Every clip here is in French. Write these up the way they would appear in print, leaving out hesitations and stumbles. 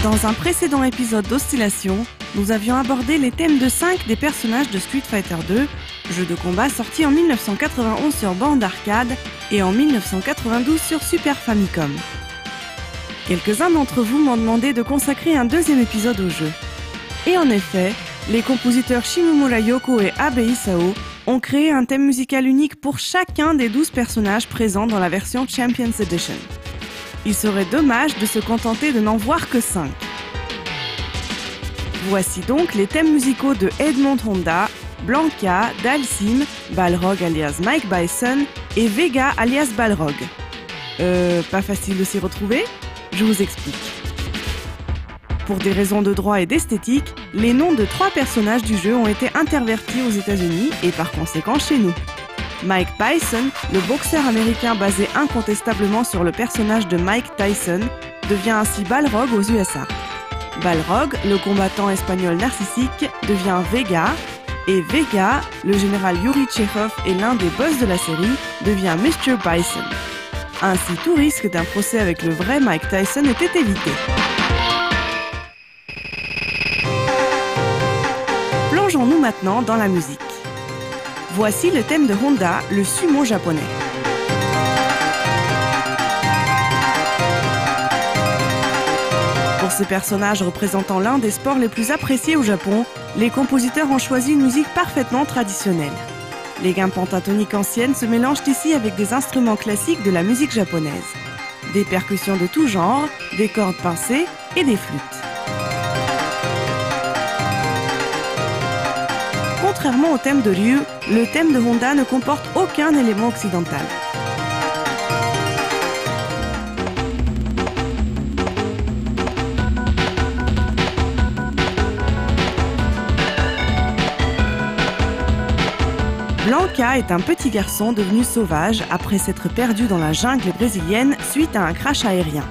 Dans un précédent épisode d'Oscillation, nous avions abordé les thèmes de 5 des personnages de Street Fighter 2, jeu de combat sorti en 1991 sur borne d'arcade et en 1992 sur Super Famicom. Quelques-uns d'entre vous m'ont demandé de consacrer un deuxième épisode au jeu. Et en effet, les compositeurs Shimomura Yoko et Abe Isao ont créé un thème musical unique pour chacun des 12 personnages présents dans la version Champions Edition. Il serait dommage de se contenter de n'en voir que 5. Voici donc les thèmes musicaux de Edmond Honda, Blanka, Dhalsim, Balrog alias Mike Bison et Vega alias Balrog. Pas facile de s'y retrouver ? Je vous explique. Pour des raisons de droit et d'esthétique, les noms de 3 personnages du jeu ont été intervertis aux États-Unis et par conséquent chez nous. Mike Bison, le boxeur américain basé incontestablement sur le personnage de Mike Tyson, devient ainsi Balrog aux USA. Balrog, le combattant espagnol narcissique, devient Vega, et Vega, le général Yuri Tchekhov et l'un des boss de la série, devient Mr. Bison. Ainsi, tout risque d'un procès avec le vrai Mike Tyson était évité. Plongeons-nous maintenant dans la musique. Voici le thème de Honda, le sumo japonais. Pour ce personnage représentant l'un des sports les plus appréciés au Japon, les compositeurs ont choisi une musique parfaitement traditionnelle. Les gammes pentatoniques anciennes se mélangent ici avec des instruments classiques de la musique japonaise. Des percussions de tout genre, des cordes pincées et des flûtes. Contrairement au thème de Ryu, le thème de Honda ne comporte aucun élément occidental. Blanka est un petit garçon devenu sauvage après s'être perdu dans la jungle brésilienne suite à un crash aérien.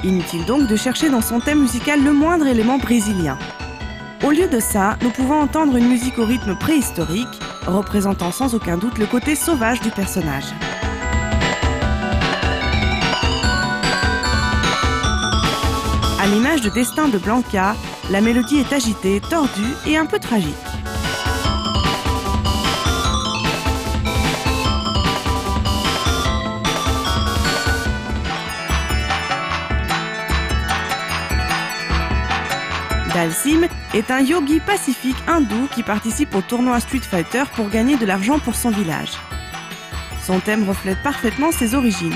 Inutile donc de chercher dans son thème musical le moindre élément brésilien. Au lieu de ça, nous pouvons entendre une musique au rythme préhistorique, représentant sans aucun doute le côté sauvage du personnage. À l'image de Destin de Blanka, la mélodie est agitée, tordue et un peu tragique. Dhalsim est un yogi pacifique hindou qui participe au tournoi Street Fighter pour gagner de l'argent pour son village. Son thème reflète parfaitement ses origines.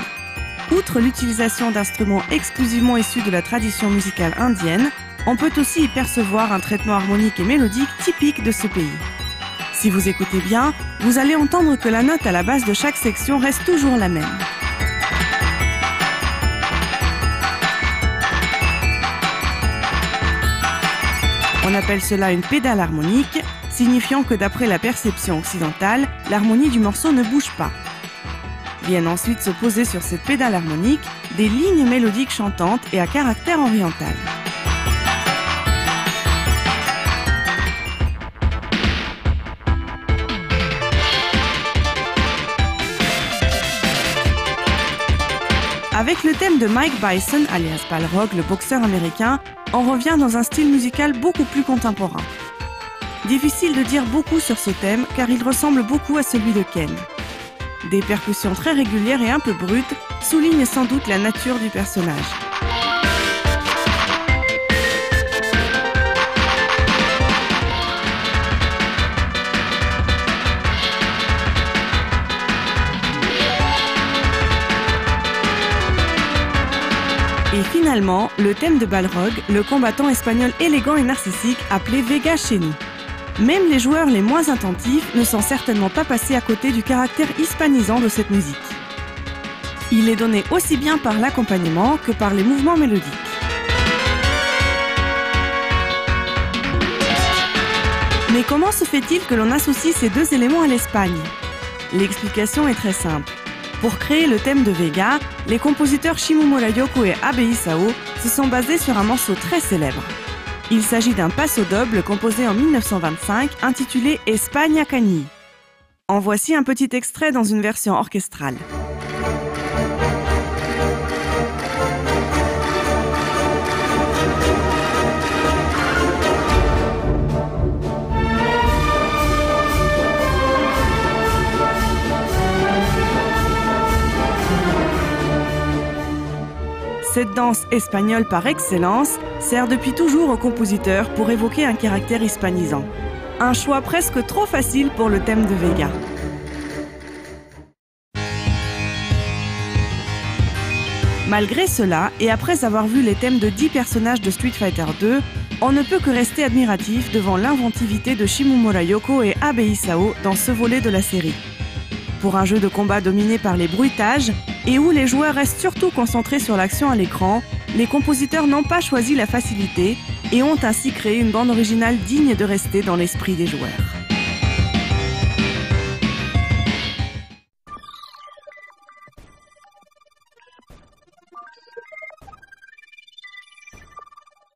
Outre l'utilisation d'instruments exclusivement issus de la tradition musicale indienne, on peut aussi y percevoir un traitement harmonique et mélodique typique de ce pays. Si vous écoutez bien, vous allez entendre que la note à la base de chaque section reste toujours la même. On appelle cela une pédale harmonique, signifiant que d'après la perception occidentale, l'harmonie du morceau ne bouge pas. Viennent ensuite se poser sur cette pédale harmonique des lignes mélodiques chantantes et à caractère oriental. Avec le thème de Mike Bison, alias Balrog, le boxeur américain, on revient dans un style musical beaucoup plus contemporain. Difficile de dire beaucoup sur ce thème car il ressemble beaucoup à celui de Ken. Des percussions très régulières et un peu brutes soulignent sans doute la nature du personnage. Et finalement, le thème de Balrog, le combattant espagnol élégant et narcissique appelé Vega chez nous. Même les joueurs les moins attentifs ne sont certainement pas passés à côté du caractère hispanisant de cette musique. Il est donné aussi bien par l'accompagnement que par les mouvements mélodiques. Mais comment se fait-il que l'on associe ces deux éléments à l'Espagne ? L'explication est très simple. Pour créer le thème de Vega, les compositeurs Shimomura Yoko et Abe Isao se sont basés sur un morceau très célèbre. Il s'agit d'un passo doble composé en 1925 intitulé España Cañí. En voici un petit extrait dans une version orchestrale. Cette danse espagnole par excellence sert depuis toujours aux compositeurs pour évoquer un caractère hispanisant. Un choix presque trop facile pour le thème de Vega. Malgré cela, et après avoir vu les thèmes de 10 personnages de Street Fighter 2, on ne peut que rester admiratif devant l'inventivité de Shimomura Yoko et Abe Isao dans ce volet de la série. Pour un jeu de combat dominé par les bruitages et où les joueurs restent surtout concentrés sur l'action à l'écran, les compositeurs n'ont pas choisi la facilité et ont ainsi créé une bande originale digne de rester dans l'esprit des joueurs.